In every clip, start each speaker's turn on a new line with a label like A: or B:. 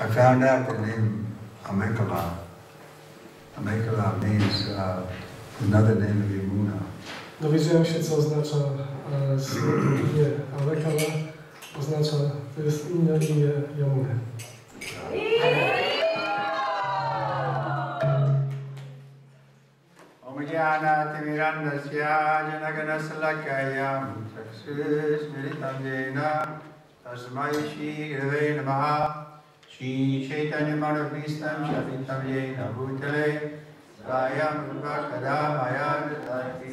A: I found out the name Amekala. Amekala means another name of Yamuna.
B: Dowiedziałem się, co oznacza imię Amekala. Oznacza, to jest inne imię Yamuny.
A: Omjana timirandasya janaganasalakayam chaksusmiritamjena tasmai shri grave namaha Shri Chaitanya Manabhistam Shavitamjena Bhutale Svayam Rupakada Maya Dati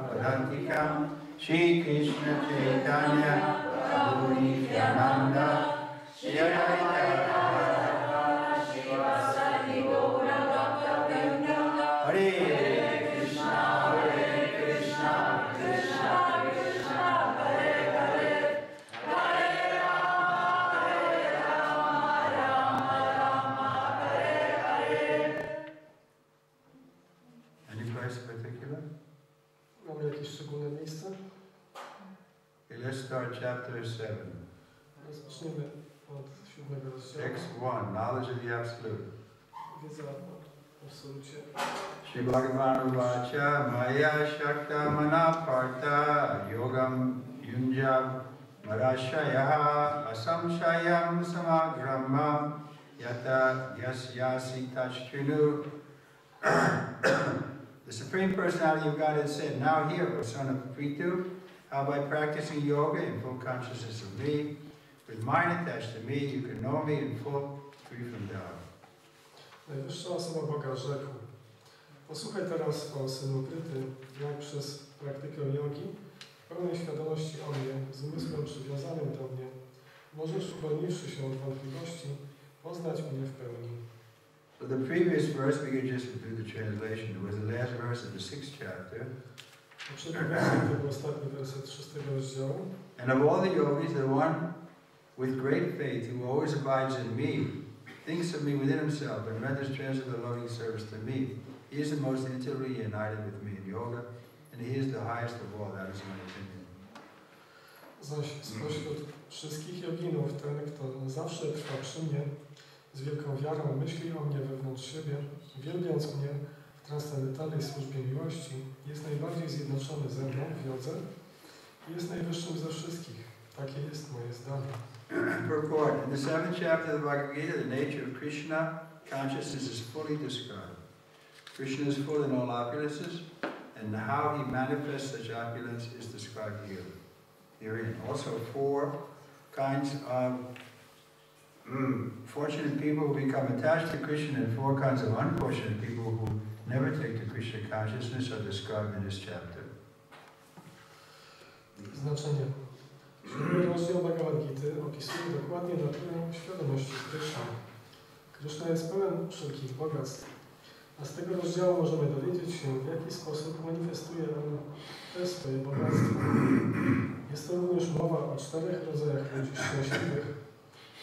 A: Padantikam Shri Krishna Chaitanya Prabhu Nityananda Shri Advaita Hare Krishna, Krishna Krishna, Hare Hare, Hare Rama, Rama Hare Hare. Any place in particular?
B: Mamy jakieś szczególne miejsce?
A: Okay, let's start chapter 7.
B: Zaczniemy od 7 rozdziału.
A: Text 1, Knowledge of the Absolute.
B: Wiedza o absolucie.
A: Shri Bhagavan Uvacha Maya Shakta Manaparta Yogam Yunjab Marashayaha Asamshayam Samagramam Yata Yasyasi Tashtrinu. The Supreme Personality of Godhead said, "Now hear, O son of Prithu, how by practicing yoga in full consciousness of me, with mind attached to me, you can know me in full, free from doubt."
B: Najwyższa osoba Boga rzekł: Posłuchaj teraz, o synu Pryty, jak przez praktykę jogi, w pełnej świadomości o mnie, z umysłem przywiązanym do mnie, możesz, uwolniwszy się od wątpliwości, poznać mnie w pełni.
A: So the previous verse, we could just do the translation. It was the last verse of the 6th chapter.
B: Poprzedni werset to był ostatni werset 6 rozdziału.
A: And of all the yogis, the one with great faith who always abides in me, thinks of me within himself and renders transit the loving service to me. He is the most intimately united with me in yoga, and he is the highest of all. That is my opinion.
B: Zaś spośród wszystkich joginów ten, kto zawsze trwa przy mnie, z wielką wiarą myśli o mnie wewnątrz siebie, wielbiąc mnie w transcendentalnej służbie miłości, jest najbardziej zjednoczony ze mną w jodze i jest najwyższym ze wszystkich. Takie jest moje zdanie.
A: Purport. In the 7th chapter of the Bhagavad Gita, the nature of Krishna consciousness is fully described. Krishna is full in all opulences, and how he manifests such opulence is described herein. Also 4 kinds of fortunate people who become attached to Krishna, and 4 kinds of unfortunate people who never take to Krishna consciousness are described in this chapter.
B: Znaczenie. 7 rozdział Bhagavad Gity opisuje dokładnie naturę świadomości Kryszny. Kryszna jest pełen wszelkich bogactw, a z tego rozdziału możemy dowiedzieć się, w jaki sposób manifestuje on te swoje bogactwa. Jest to również mowa o 4 rodzajach ludzi szczęśliwych,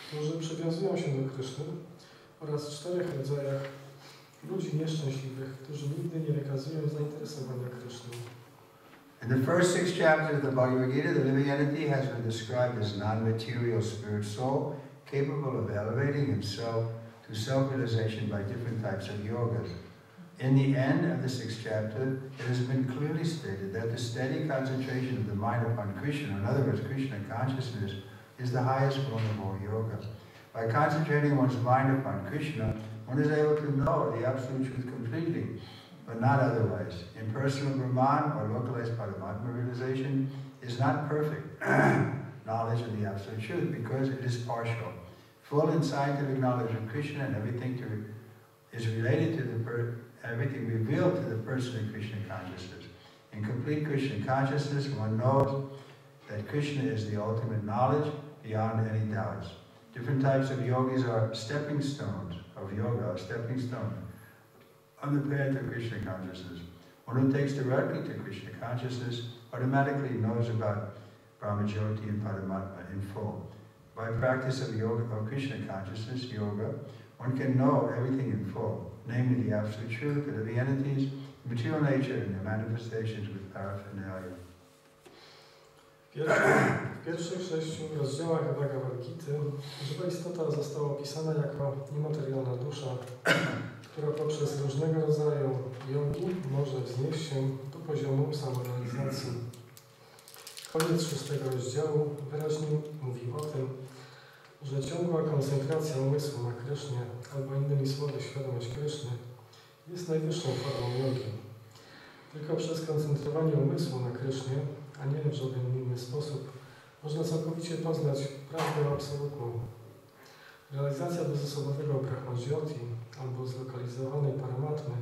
B: którzy przywiązują się do Kryszny, oraz 4 rodzajach ludzi nieszczęśliwych, którzy nigdy nie wykazują zainteresowania Kryszną.
A: In the first 6 chapters of the Bhagavad Gita, the living entity has been described as non-material spirit soul, capable of elevating himself to self-realization by different types of yogas. In the end of the 6th chapter, it has been clearly stated that the steady concentration of the mind upon Krishna, in other words, Krishna consciousness, is the highest form of all yoga. By concentrating one's mind upon Krishna, one is able to know the absolute truth completely, but not otherwise. Impersonal Brahman or localized Paramatma realization is not perfect knowledge of the absolute truth because it is partial. Full and scientific knowledge of Krishna and everything is related to everything revealed to the person in Krishna consciousness. In complete Krishna consciousness, one knows that Krishna is the ultimate knowledge beyond any doubts. Different types of yogis are stepping stones of yoga, on the path to Krishna consciousness. One who takes directly to Krishna consciousness automatically knows about Brahmajyoti and Paramatma in full. By practice of yoga, of Krishna consciousness, yoga, one can know everything in full, namely the absolute truth, the living entities, material nature, and their manifestations with paraphernalia.
B: W W pierwszych 6 rozdziałach Bhagavad Gity żywa istota została opisana jako niematerialna dusza, która poprzez różnego rodzaju jogi może wznieść się do poziomu samorealizacji. Koniec 6 rozdziału wyraźnie mówi o tym, że ciągła koncentracja umysłu na Krysznie, albo innymi słowy świadomość Kryszny, jest najwyższą formą jogi. Tylko przez koncentrowanie umysłu na Krysznie, a nie w żaden inny sposób, można całkowicie poznać prawdę absolutną. Realizacja bezosobowego Brahma-jyoti albo zlokalizowanej Paramatmy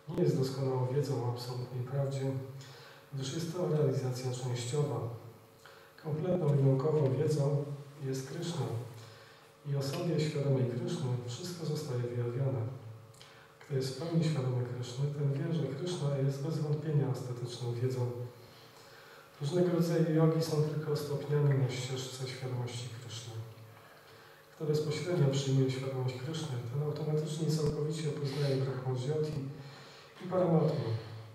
B: nie jest doskonałą wiedzą o absolutnej prawdzie, gdyż jest to realizacja częściowa. Kompletną i naukową wiedzą jest Kryszna i osobie świadomej Kryszny wszystko zostaje wyjawione. Kto jest w pełni świadomy Kryszny, ten wie, że Kryszna jest bez wątpienia ostateczną wiedzą. Różnego rodzaju jogi są tylko stopniami na ścieżce świadomości Kryszny. Kto bezpośrednio przyjmuje świadomość Kryszny, ten automatycznie i całkowicie poznaje Brahma-jyoti i Paramatmę.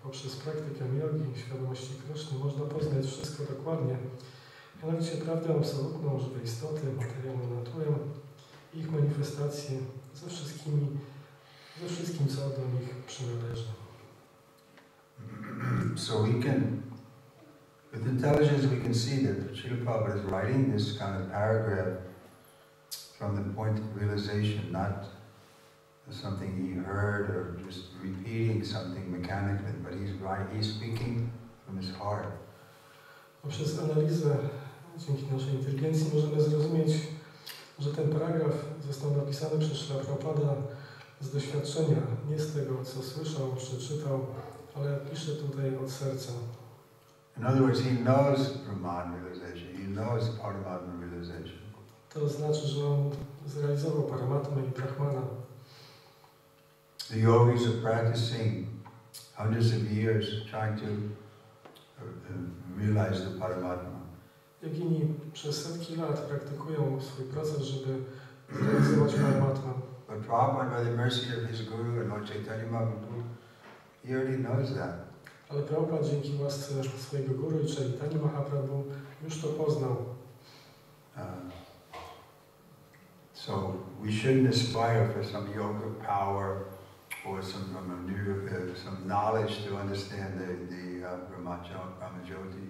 B: Poprzez praktykę jogi świadomości Kryszny można poznać wszystko dokładnie, mianowicie prawdę absolutną żywej istoty, materialną naturę, ich manifestacje ze wszystkim, co do nich przynależy.
A: So we can, with intelligence we can see that Srila Prabhupada is writing this kind of paragraph from the point of realization, not something he heard or just repeating something mechanically, but he's speaking from his heart.
B: Poprzez analizę, dzięki naszej inteligencji, możemy zrozumieć, że ten paragraf został napisany przez Srila Prabhupada z doświadczenia, nie z tego, co słyszał, przeczytał, ale pisze tutaj od serca.
A: In other words, he knows Brahman realization, he knows Paramatma realization.
B: To znaczy, że on zrealizował Paramatmę i Brahmana.
A: The yogis are practicing hundreds of years trying to realize the Paramatma.
B: Jogini przez setki lat praktykują swój proces, żeby zrealizować Paramatmę.
A: But Prabhupada, by the mercy of his Guru and Lord Chaitanya Mahaprabhu, he already knows that.
B: Ale Prabhupada dzięki łasce swojego Guru i Chaitanya Mahaprabhu już to poznał.
A: So we shouldn't aspire for some yoga power or some knowledge to understand the Brahma-jyoti.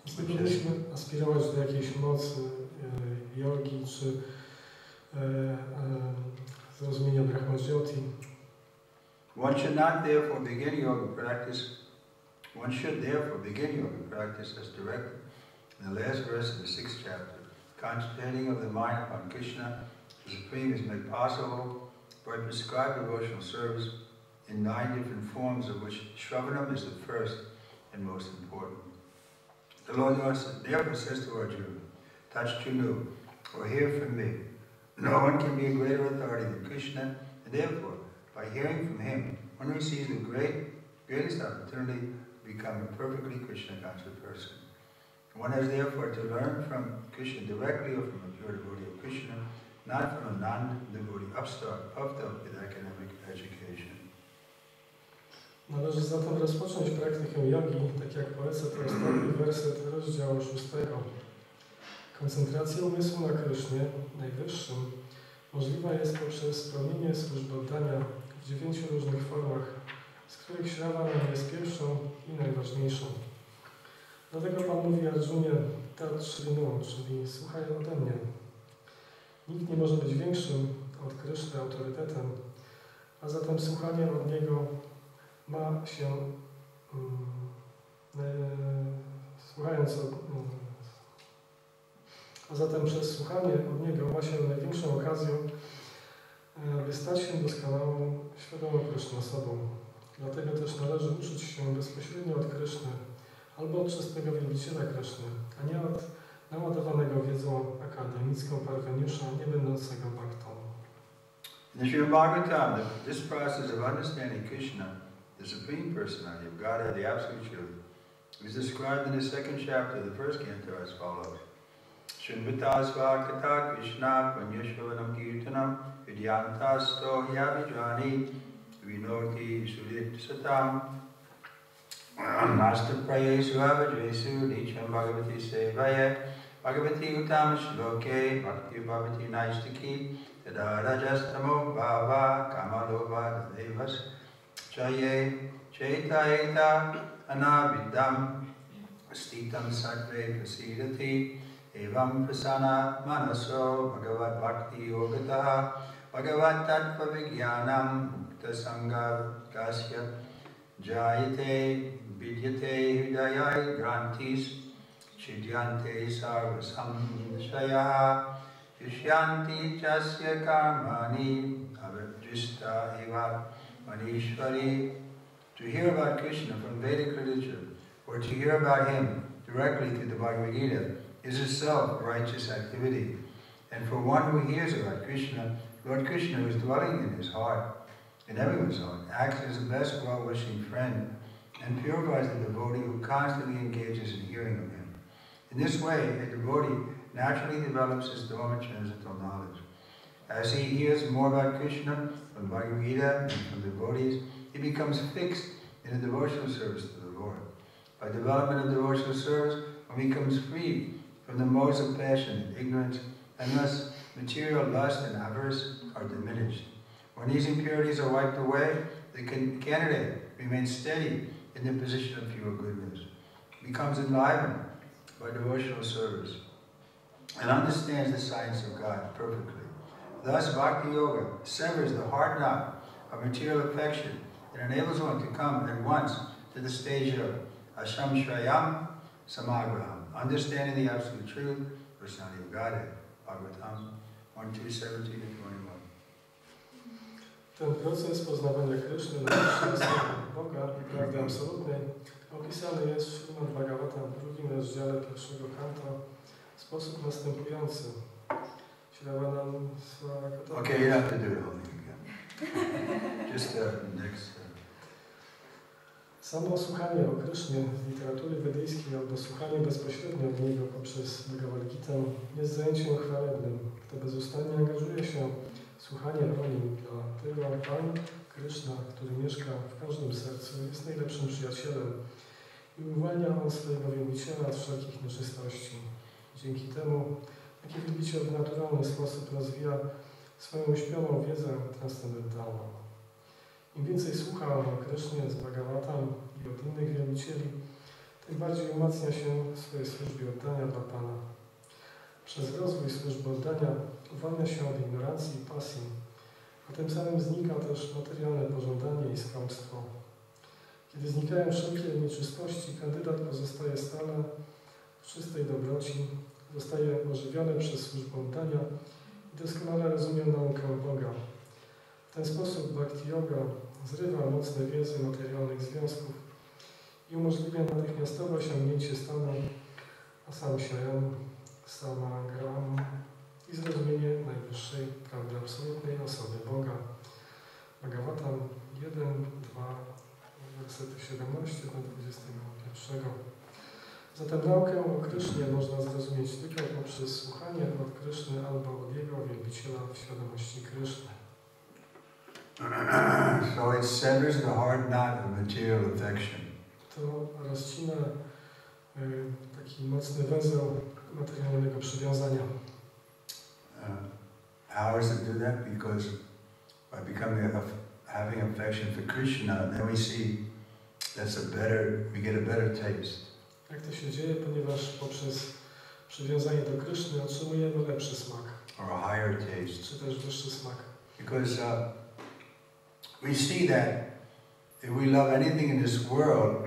B: Nie powinniśmy aspirować do jakiejś mocy jogi czy zrozumienia Brahma-jyoti.
A: One should therefore begin yoga practice as directed in the last verse of the 6th chapter. Concentrating of the mind upon Krishna, the Supreme, is made possible by prescribed devotional service in 9 different forms, of which Shravanam is the first and most important. The Lord therefore says to Arjuna, "Touch Chunu, or hear from me. No one can be a greater authority than Krishna, and therefore, by hearing from him, one receives the greatest opportunity to become a perfectly Krishna-conscious person. One has therefore to learn from Krishna directly or from a pure devotee of Krishna, not from a non-devotee upstart, puffed up with academic education."
B: Należy zatem rozpocząć praktykę jogi, tak jak poleca to ostatni werset rozdziału 6. Koncentracja umysłu na Krysznie, najwyższym, możliwa jest poprzez spełnienie służby oddania w 9 różnych formach, z których Shravanam jest pierwszą i najważniejszą. Dlatego Pan mówi Arjunie, Tat Shrinu, czyli słuchaj ode mnie. Nikt nie może być większym od Kryszny autorytetem, a zatem słuchanie od Niego ma się, a zatem przez słuchanie od Niego ma się największą okazję, by stać się doskonałą, świadomą Kryszną osobą. Dlatego też należy uczyć się bezpośrednio od Kryszny, albo od czystego wielbiciela Kryszny, a nie od naładowanego wiedzą akademicką parweniusza, nie będącego baktą.
A: In the Srimad Bhagavatam, this process of understanding Krishna, the Supreme Personality of Godhead, the Absolute Truth, is described in the 2nd chapter of the 1st canto as follows. Shrunvitasva katha Krishna panyashvavanam kirtanam vidyantasto hyavijani vinoti sudit satam Master Prayesu Abhajesu Nicham Bhagavati Sevaya Bhagavati Uttam Shloke Bhakti Bhavati Naistiki Tada Rajastamo Bhava Kamalova Devas Chaye Chaitayeta Anavidam Stitam Sattve Prasidati Evam Prasana Manaso Bhagavad Bhakti Yogataha Bhagavad Tattva Vijnanam Mukta Sangha Gasya Jayate Vidyate Hridayai Grantis Chidyante Sarva Samshaya Yushyanti Chasya Karmani Avadrista Eva Manishvari. To hear about Krishna from Vedic literature or to hear about him directly through the Bhagavad Gita is itself a righteous activity. And for one who hears about Krishna, Lord Krishna, who is dwelling in his heart, in everyone's heart, acts as the best well-wishing friend and purifies the devotee who constantly engages in hearing of him. In this way, a devotee naturally develops his dormant transcendental knowledge. As he hears more about Krishna from Bhagavad Gita and from devotees, he becomes fixed in a devotional service to the Lord. By development of devotional service, one becomes free from the modes of passion and ignorance, and thus material lust and avarice are diminished. When these impurities are wiped away, the candidate remains steady in the position of pure goodness, becomes enlivened by devotional service, and understands the science of God perfectly. Thus, Bhakti Yoga severs the hard knot of material affection and enables one to come at once to the stage of Ashamshrayam Samagraham, understanding the absolute truth, personality of Godhead. Bhagavatam 1:2-17-21.
B: Ten proces poznawania Kryszny na wyższym Boga i prawdy absolutnej opisany jest w Śrimad Bhagavatam w drugim rozdziale pierwszego kanta w sposób następujący.
A: Okay, you don't have to do it all again. Just the next.
B: Samo słuchanie o Krysznie z literatury wedyjskiej albo słuchanie bezpośrednio od niego poprzez Bhagavad Gitę jest zajęciem chwalebnym. Kto bezustannie angażuje się w słuchanie o nim, dlatego Pan Kryszna, który mieszka w każdym sercu, jest najlepszym przyjacielem i uwalnia on swojego wielbiciela od wszelkich nieczystości. Dzięki temu taki wielbiciel w naturalny sposób rozwija swoją uśpioną wiedzę transcendentalną. Im więcej słucha on o Krysznie z Bhagavatam i od innych wielbicieli, tym bardziej umacnia się w swojej służbie oddania dla Pana. Przez rozwój służby oddania uwalnia się od ignorancji i pasji, a tym samym znika też materialne pożądanie i skąpstwo. Kiedy znikają wszelkie nieczystości, kandydat pozostaje stale w czystej dobroci, zostaje ożywiony przez służbę oddania i doskonale rozumie naukę Boga. W ten sposób Bhakti Yoga zrywa mocne więzy materialnych związków i umożliwia natychmiastowe osiągnięcie stanu asamshayam, samagram i zrozumienie najwyższej prawdy absolutnej osoby Boga. Bhagavatam 1, 2, wersety 17 do 21. Zatem naukę o Krysznie można zrozumieć tylko poprzez słuchanie od Kryszny albo od jego wielbiciela w świadomości Kryszny.
A: So it severs the hard knot of material affection.
B: To rozcina taki mocny węzeł materialnego przywiązania.
A: How does it do that? Because by becoming having affection for Krishna, then we see we get a better taste.
B: Jak to się dzieje? Ponieważ poprzez przywiązanie do Kryszny otrzymujemy lepszy smak.
A: Or a higher taste.
B: Czy też wyższy smak.
A: Because we see that if we love anything in this world,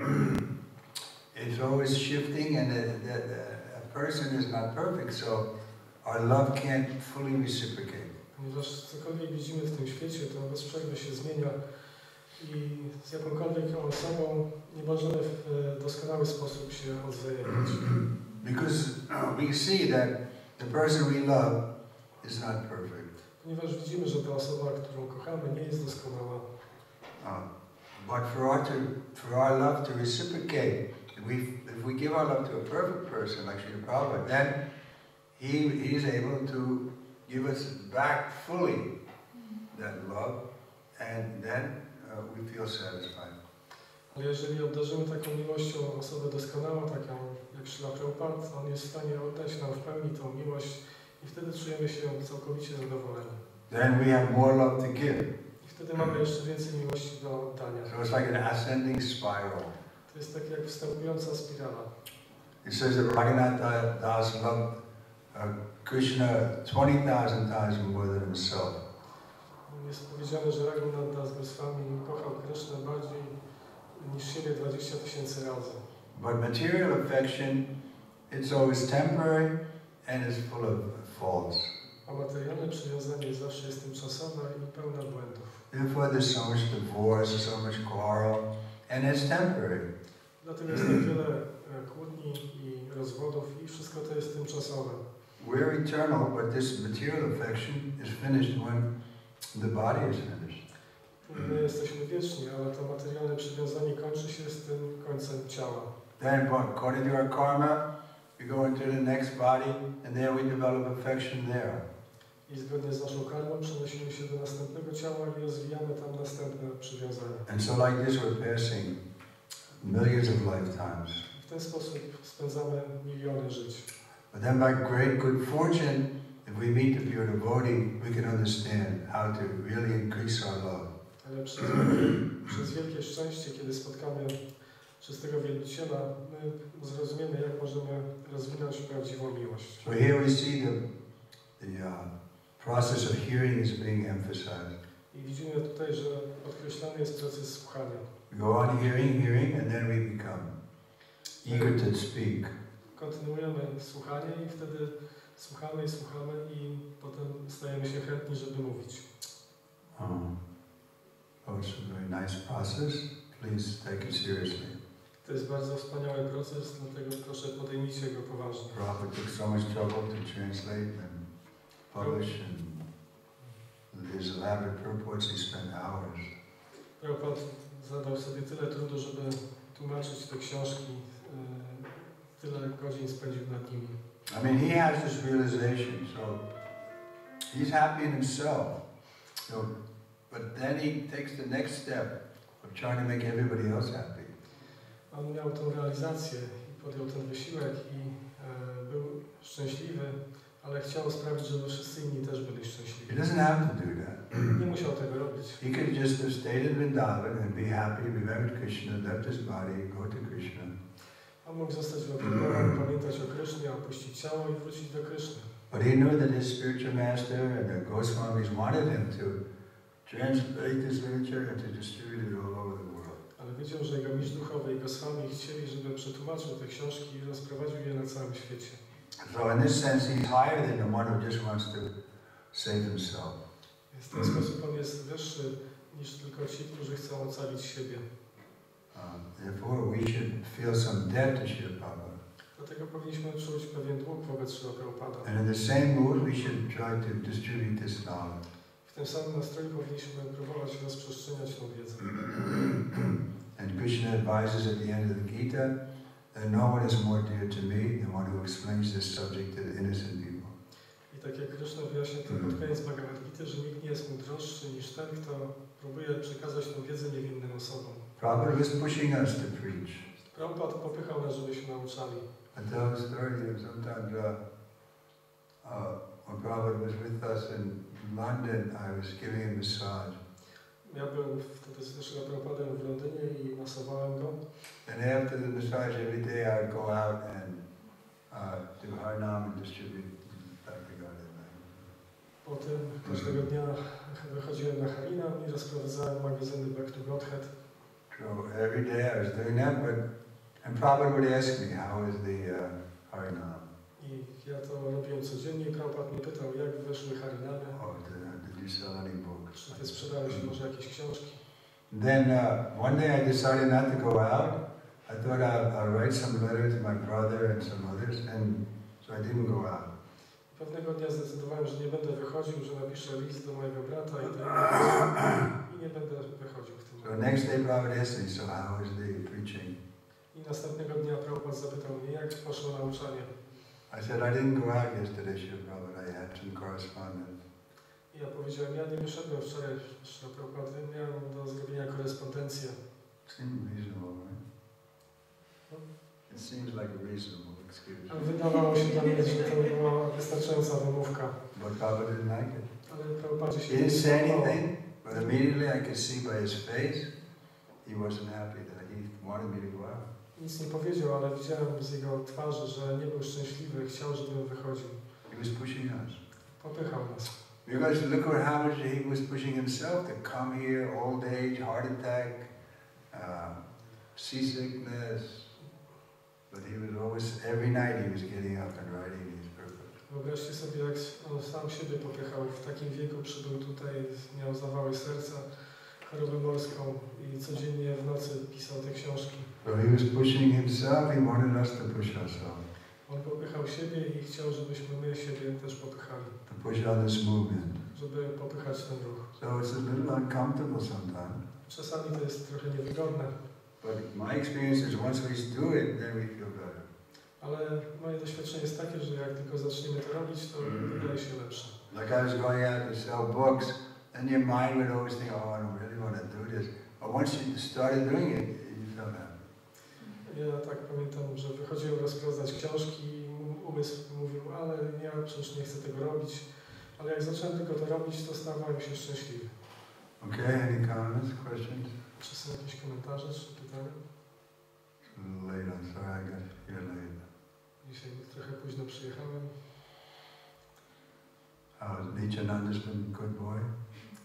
A: it's always shifting, and a person is not perfect, so our love can't fully reciprocate.
B: Ponieważ cokolwiek widzimy w tym świecie, to bez przerwy się zmienia i z jakąkolwiek osobą nie możemy w doskonały sposób się odwzajemnić.
A: Because we see that the person we love is not perfect.
B: Ponieważ widzimy, że ta osoba, którą kochamy, nie jest doskonała.
A: But for our love to reciprocate, if we give our love to a perfect person like Srila Prabhupada, then he is able to give us back fully that love, and then we feel satisfied.
B: Ale jeżeli obdarzymy taką miłością osobę doskonałą, taką jak Śrila Prabhupada, on jest w stanie oddać nam w pełni tą miłość i wtedy czujemy się całkowicie zadowoleni.
A: Then we have more love to give.
B: I wtedy mamy jeszcze więcej miłości do oddania.
A: So it's like an ascending spiral.
B: To jest tak jak wstępująca spirala.
A: It says that Raghunath Das loved Krishna 20,000 times more than himself.
B: Jest powiedziane, że Raghunath Das Goswami kochał Krysznę bardziej niż siebie 20 000 razy.
A: But material affection, it's always temporary and is full of faults.
B: A materialne przywiązanie zawsze jest tymczasowe i pełne błędów.
A: Therefore there's so much divorce, so much quarrel, and it's temporary.
B: Dlatego jest tak wiele kłótni i rozwodów i wszystko to jest tymczasowe.
A: We're eternal, but this material affection is finished when the body is finished.
B: My jesteśmy wieczni, ale to materialne przywiązanie kończy się z tym końcem ciała.
A: Then, according to our karma, we go into the next body, and there we develop affection there.
B: I zgodnie z naszą karmą przenosimy się do następnego ciała i rozwijamy tam następne przywiązania.
A: And so like this we're passing millions of lifetimes.
B: W ten sposób spędzamy miliony żyć.
A: But then by great good fortune, if we meet the pure devotee, we can understand how to really increase our love.
B: Ale przez wielkie szczęście, kiedy spotkamy czystego wielbiciela, my zrozumiemy, jak możemy rozwinąć prawdziwą miłość.
A: So here we see the process of hearing is being emphasized.
B: I widzimy tutaj, że podkreślany jest proces słuchania.
A: We go on hearing, and then we become eager to speak.
B: Kontynuujemy słuchanie i wtedy słuchamy i potem stajemy się chętni, żeby mówić.
A: It's a very nice process. Please take it seriously.
B: To jest bardzo wspaniały proces, dlatego proszę podejmijcie go poważnie.
A: Prabhupada took so much trouble to translate and publish, and his elaborate purports, he spent hours.
B: Prabhupada zadał sobie tyle trudu, żeby tłumaczyć te książki, tyle godzin spędził nad nimi.
A: I mean, he has this realization, so he's happy in himself. But then he takes the next step of trying to make everybody else happy.
B: On miał tę realizację i podjął ten wysiłek i był szczęśliwy, ale chciał sprawić, żeby wszyscy inni też byli szczęśliwi.
A: He doesn't have to do that.
B: Nie musiał tego robić.
A: He could just have stayed in Vrindavan and be happy to be met with Krishna, left his body, go to Krishna.
B: On mógł zostać w Vrindavan, pamiętać o Krysznie, opuścić ciało i wrócić do Kryszny.
A: But he knew that his spiritual master and the Goswamis wanted him to translate this literature and to distribute it all over the world.
B: Ale wiedział, że jego mistrz duchowy i Goswami chcieli, żeby przetłumaczył te książki i rozprowadził je na całym świecie.
A: So in this sense he's higher than the one who just wants to save himself.
B: W ten sposób on jest wyższy niż tylko ci, którzy chcą ocalić siebie.
A: Therefore we should feel some debt to Srila Prabhupada.
B: Dlatego powinniśmy czuć pewien dług wobec Srila Prabhupada.
A: And in the same mood we should try to distribute this knowledge.
B: W tym samym nastroju powinniśmy próbować rozprzestrzeniać tę wiedzę.
A: And Krishna advises at the end of the Gita that no one is more dear to me than one who explains this subject to the innocent people.
B: I tak jak Kryszna wyjaśnia to pod koniec Bhagavad Gita, że nikt nie jest mu droższy niż ten, kto próbuje przekazać tę wiedzę niewinnym osobom.
A: Prabhupada was pushing us to preach.
B: Prabhupada popychał nas, żeby się nauczali.
A: I tell the story sometimes when Prabhupada was with us in London, I was giving him a massage.
B: Ja byłem wtedy z Srila Prabhupadem w Londynie i masowałem go.
A: And after the massage, every day I would go out and do Harinam and distribute back to God.
B: Potem każdego dnia wychodziłem na Harinam i rozprowadzałem magazyny Back to Godhead.
A: So every day I was doing that, and Prabhupada would ask me, how is the Harinam?
B: I ja to robiłem codziennie i Prabhupada mnie pytał, jak wyszły Harinamy.
A: Did you sell any books?
B: Czy ty sprzedałeś może jakieś książki?
A: Then one day I decided not to go out. I thought I'll write some letter to my brother and some others, and so I didn't go out.
B: Pewnego dnia zdecydowałem, że nie będę wychodził, że napiszę list do mojego brata i nie będę wychodził w tym
A: So next day Prabhupada asked me, so how was the preaching?
B: I następnego dnia Prabhupada zapytał mnie, jak poszło nauczanie.
A: I said, I didn't go out yesterday, Srila Prabhupada. I had some correspondence.
B: I ja powiedziałem, ja nie wyszedłem wczoraj, Srila Prabhupada, miałem do zrobienia korespondencję.
A: Seems reasonable, right? It seems like a reasonable excuse.
B: Wydawało się dla mnie, że to była wystarczająca wymówka.
A: But Prabhupada didn't like it.
B: Ale Prabhupadzie się
A: He didn't say
B: nie podobało.
A: anything, but immediately I could see by his face he wasn't happy that he wanted me to go out.
B: Nic nie powiedział, ale widziałem z jego twarzy, że nie był szczęśliwy, chciał, żebym wychodził.
A: He was pushing us.
B: Popychał nas.
A: Because look at how much he was pushing himself to come here, old age, heart attack, seasickness. But he was always, every night he was getting up and writing his purpose.
B: Wyobraźcie sobie, jak on sam siebie popychał. W takim wieku przybył tutaj, miał zawały serca, chorobę morską i codziennie w nocy pisał te książki.
A: So he was pushing himself, he wanted us to push ourselves.
B: On popychał siebie i chciał, żebyśmy my siebie też popychali.
A: To push on this movement.
B: Żeby popychać ten ruch.
A: So it's a little uncomfortable sometimes.
B: Czasami to jest trochę niewygodne.
A: But my experience is once we do it, then we feel better.
B: Ale moje doświadczenie jest takie, że jak tylko zaczniemy to robić, to wydaje się lepsze.
A: Like I was going out to sell books, and your mind would always think, oh, I don't really want to do this. But once you started doing it, you felt happy.
B: Ja tak pamiętam, że wychodziłem rozprowadzać książki i umysł mówił, ale ja przecież nie chcę tego robić. Ale jak zacząłem tylko to robić, to stawałem się szczęśliwy.
A: Okay, any comments, questions?
B: Czy są jakieś komentarze, czy pytania?
A: It's a little late, I'm sorry I got here late.
B: Dzisiaj trochę późno przyjechałem.
A: How's Nityananda's been a good boy?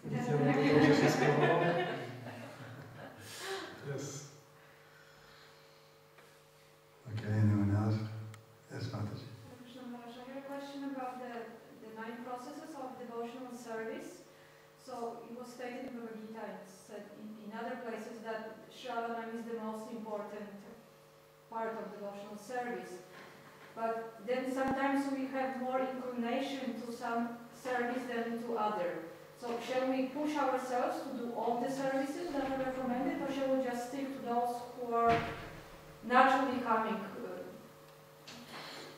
B: Nityananda dobrze się sprawował. Yes.
A: Okay, anyone else? Yes, Mataji.
C: Krishna Maharaj, I have a question about the 9 processes of devotional service. So it was stated in Bhagavad Gita, it's said in other places that Shravanam is the most important part of devotional service. But then sometimes we have more inclination to some service than to other. So shall we push ourselves to do all the services that are recommended, or shall we just stick to those who are naturally coming?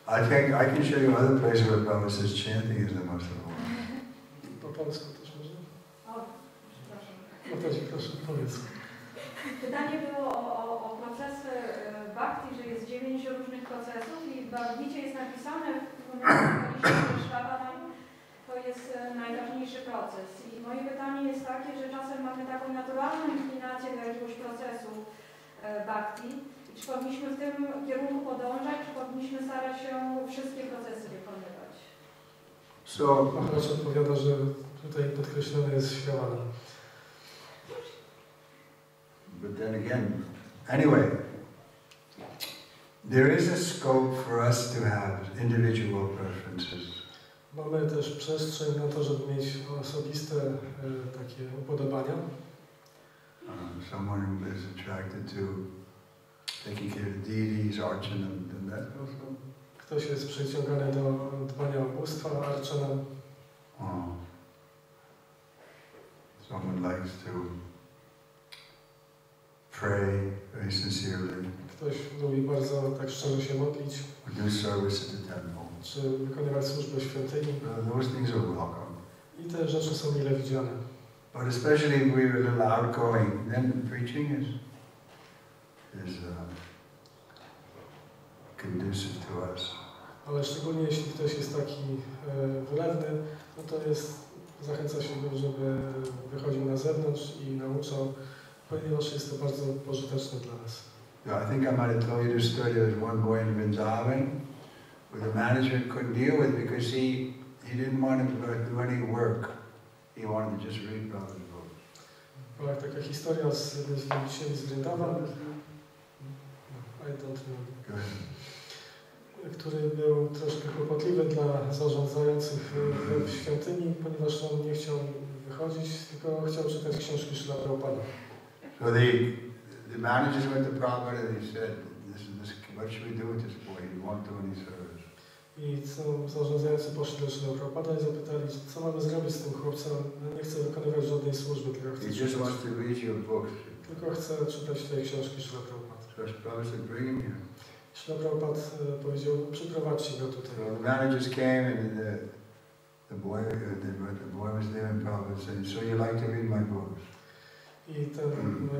A: I think I can show you other places where Prabhupada says chanting is the most important.
B: Po polsku też może?
C: O, przepraszam.
B: Proszę, powiedz.
C: Pytanie było o procesy bhakti, że jest 9 różnych procesów i w Bhagavad Gicie jest napisane, że Shravanam to jest najważniejszy proces. I moje pytanie jest takie, że czasem mamy taką naturalną inklinację do jakiegoś procesu bhakti. I czy powinniśmy w tym kierunku podążać, czy powinniśmy starać się wszystkie procesy wykonywać?
B: Maharaj odpowiada, że tutaj podkreślone jest Shravanam.
A: But then again, anyway, there is a scope for us to have individual preferences.
B: Mamy też przestrzeń na to, żeby mieć osobiste takie upodobania.
A: Someone who is attracted to taking care of deities, archana, and that also.
B: Ktoś jest przyciągany do dbania o bóstwa, archana.
A: Someone likes to pray very sincerely.
B: Ktoś lubi bardzo tak szczerze się modlić.
A: Do service at the temple.
B: Czy wykonywać służbę w świątyni.
A: Those things are welcome.
B: I te rzeczy są mile widziane.
A: But especially if we're a little outgoing, then preaching is conducive to us.
B: Ale szczególnie jeśli ktoś jest taki wylewny, no to zachęca się go, żeby wychodził na zewnątrz i nauczał, ponieważ jest to bardzo pożyteczne dla nas.
A: Yeah, I think I might have told you this story. There was one boy in Vrindavan who the management couldn't deal with because he didn't want him to do any work. He wanted to just read Prabhupada's books.
B: Była taka historia z jednym z wielbicieli z Vrindavan, I don't know, który był troszkę kłopotliwy dla zarządzających w świątyni, ponieważ on nie chciał wychodzić, tylko chciał czytać książki Śrila Prabhupada.
A: So the managers went to Prabhupada and he said, what should we do with this boy? He won't do any service.
B: I zarządzający poszli do Śrila Prabhupada i zapytali, co mamy zrobić z tym chłopcem. Nie chce wykonywać żadnej służby, tylko chce czytać te książki Śrila Prabhupada.
A: So Prabhupada said, bring him here.
B: Śrila Prabhupada powiedział, przyprowadźcie go tutaj.
A: So the managers came and the boy was there and Prabhupada said, so you like to read my books?
B: I ten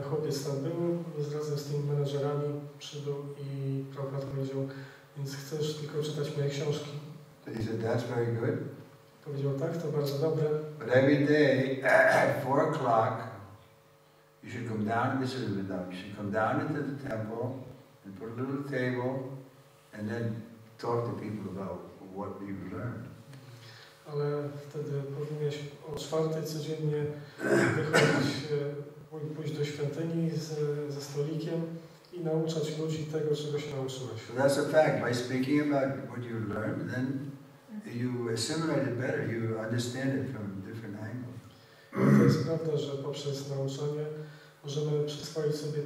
B: chłopiec tam był, razem z tymi menedżerami przybył i Prabhupada powiedział, więc chcesz tylko czytać moje książki?
A: So he said, that's very good.
B: Powiedział, tak, to bardzo dobre.
A: But every day at 4 o'clock, you should come down, this is Vrindavan, you should come down into the temple and put a little table and then talk to people about what you've learned.
B: Ale wtedy powinieneś o 4 codziennie wychodzić, pójść do świątyni ze stolikiem i nauczać ludzi tego, czego się nauczyłeś.
A: So that's a fact. By speaking about what you learned, then you assimilate it better. You understand it from different angles.
B: To jest prawda, że poprzez nauczanie możemy przyswoić sobie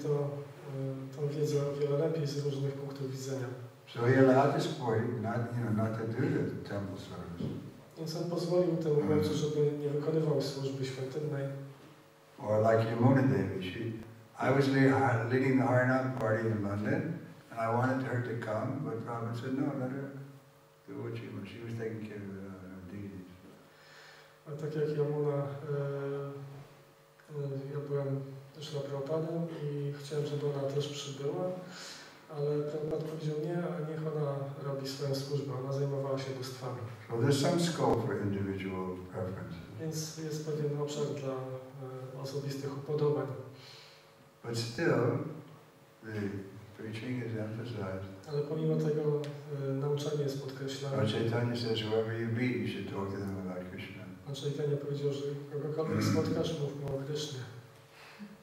B: tą wiedzę o wiele lepiej z różnych punktów widzenia.
A: So he allowed this boy not to do the temple service.
B: Więc on pozwolił temu chłopcu, żeby nie wykonywał służby świątynnej.
A: Or like Yamuna Devi, I was leading the Hare party in London, and I wanted her to come, but Prabhupada said, no, let her do what she was. She was taking care of her deities.
B: A tak jak Yamuna, ja byłem też na Prabhupadę i chciałem, żeby ona też przybyła, ale Prabhupada powiedział nie, a niech ona robi swoją służbę, ona zajmowała się bóstwami.
A: So there's some scope for individual preferences.
B: Więc jest pewien obszar dla osobistych upodobań.
A: But still, the preaching is emphasized.
B: Ale pomimo tego nauczanie jest podkreślane.
A: Chaitanya says, whoever you meet, you should talk to them about Krishna.
B: Pan Chaitanya powiedział, że kogokolwiek spotkasz, mów mu o Krysznie.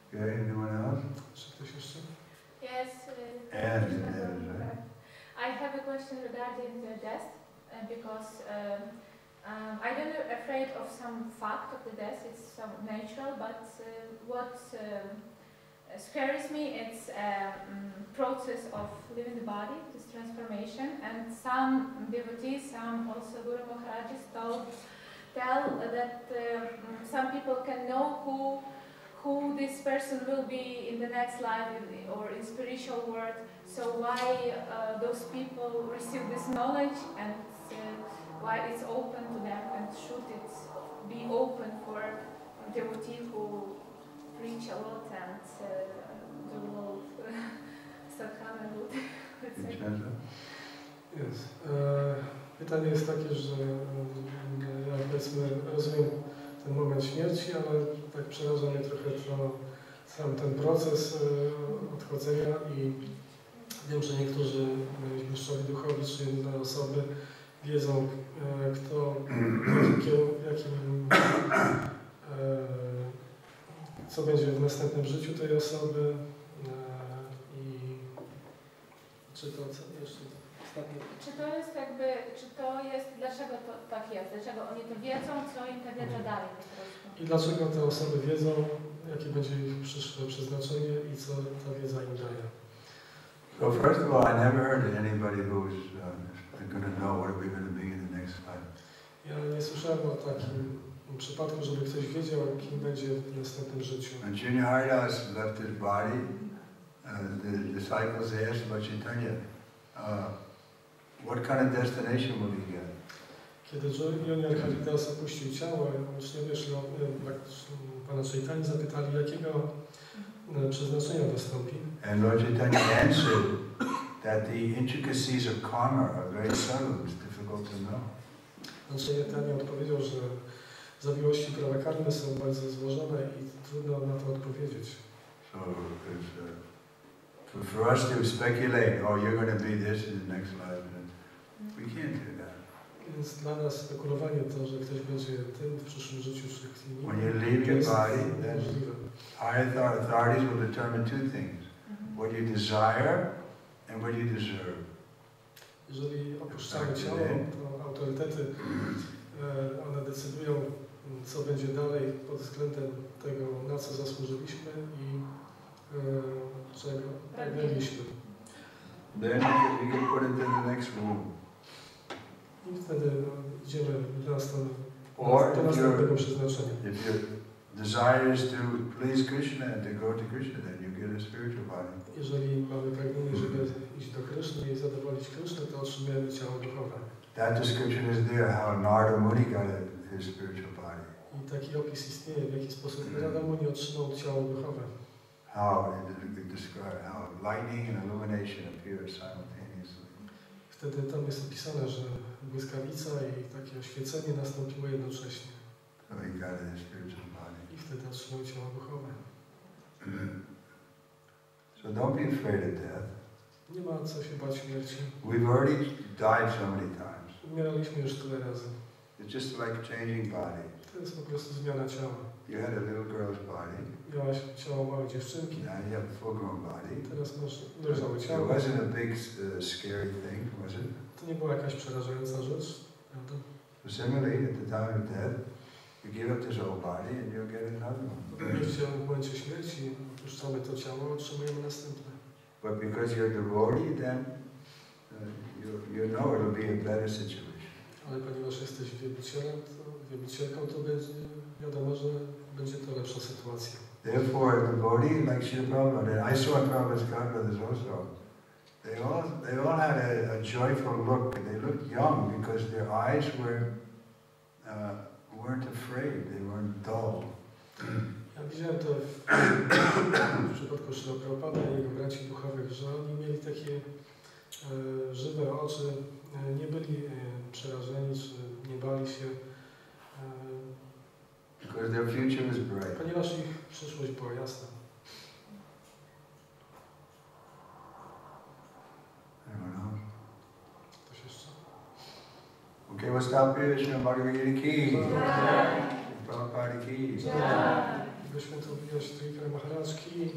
A: Okay, anyone else?
B: Czy ktoś jeszcze?
D: Yes. I have a question regarding the death, because I don't know, afraid of some fact of the death. It's some natural, but what scares me, it's process of leaving the body, this transformation, and some devotees, some also Guru Maharajas tell that some people can know who this person will be in the next life or in spiritual world. So why those people receive this knowledge, and why it's open to them, and should it be open for devotee who preach a lot and do sadhana good?
B: Yes. Pytanie jest takie, że ja powiedzmy rozumiem ten moment śmierci, ale tak przeraża mnie trochę sam ten proces odchodzenia i wiem, że niektórzy mistrzowie duchowi czy inne osoby wiedzą, co będzie w następnym życiu tej osoby i czy to co jeszcze ostatnie.
D: Czy to jest, dlaczego to tak jest? Dlaczego oni to wiedzą, co im ta wiedza daje po prostu?
B: I dlaczego te osoby wiedzą, jakie będzie ich przyszłe przeznaczenie i co ta wiedza im daje?
A: So first of all, I never heard of anybody who's going to know what we're going to be in the next life.
B: Ja nie słyszałem o takim przypadku, żeby ktoś wiedział, kim będzie w następnym życiu.
A: When Junior Haridas left his body, the disciples asked about Chaitanya, what kind of destination will he get?
B: Kiedy Junior Haridas opuścił ciało, uczniowie pana Chaitanya zapytali, jakiego przeznaczenia dostąpi.
A: And Lord Chaitanya answered that the intricacies of karma are very subtle, it's difficult to know.
B: Pan Chaitanya odpowiedział, że zawiłości prawa karmy są bardzo złożone i trudno na to odpowiedzieć.
A: So for us to speculate, oh, you're going to be this in the next life, we can't do that.
B: Więc dla nas spekulowanie to, że ktoś będzie tym w przyszłym życiu, czy innym,
A: when you leave your body, then higher authorities will determine two things: what you desire and what you deserve.
B: Jeżeli opuszczamy ciało, to autorytety one decydują, co będzie dalej pod względem tego, na co zasłużyliśmy i czego pragnęliśmy.
A: Then we get put into the next room.
B: I wtedy idziemy do
A: If
B: następnego przeznaczenia.
A: your desire is to please Krishna and to go to Krishna, then you get a spiritual body.
B: Jeżeli mamy pragnienie, żeby iść do Kryszny i zadowolić Krysznę, to otrzymujemy ciało duchowe.
A: That description is there, how Narada Muni got his spiritual body.
B: I taki opis istnieje, w jaki sposób Radha Muni otrzymał ciało duchowe.
A: How it describes how lightning and illumination appear simultaneously.
B: Wtedy tam jest opisane, że błyskawica i takie oświecenie nastąpiło jednocześnie.
A: So he got his spiritual body.
B: I wtedy otrzymał ciało duchowe.
A: So don't be afraid of death.
B: Nie ma co się bać śmierci.
A: We've already died so many times.
B: Umieraliśmy już tyle razy.
A: It's just like changing body.
B: To jest po prostu zmiana ciała.
A: You had a little girl's body.
B: Miałaś ciało małej dziewczynki.
A: Now you have a full-grown body.
B: Teraz masz dojrzałe
A: It
B: ciało.
A: wasn't a big, scary thing, was it?
B: To nie była jakaś przerażająca rzecz, prawda?
A: So similarly, at the time of death, you give up this old body and you'll get another one.
B: W momencie śmierci opuszczamy to ciało, otrzymujemy następne.
A: But because you're a devotee, then you know it'll be a better situation.
B: Ale ponieważ jesteś wielbicielką, to będzie wiadomo, że będzie to lepsza sytuacja.
A: Therefore, a devotee, like Srila Prabhupada, I saw Prabhupada's godbrothers also. They all had a joyful look. They looked young because their eyes weren't afraid. They weren't dull.
B: Ja widziałem to w przypadku Srila Prabhupada i jego braci duchowych, że oni mieli takie żywe oczy, nie byli przerażeni, czy nie bali się.
A: Because their future was bright.
B: Ponieważ ich przyszłość była jasna.
A: I don't know.
B: Ktoś jeszcze?
A: Okay, we'll stop here. Srila Bhagavad Gita ki. Prabhupada ki.
B: Jego świętą wyjaśń Trikara Maharajki.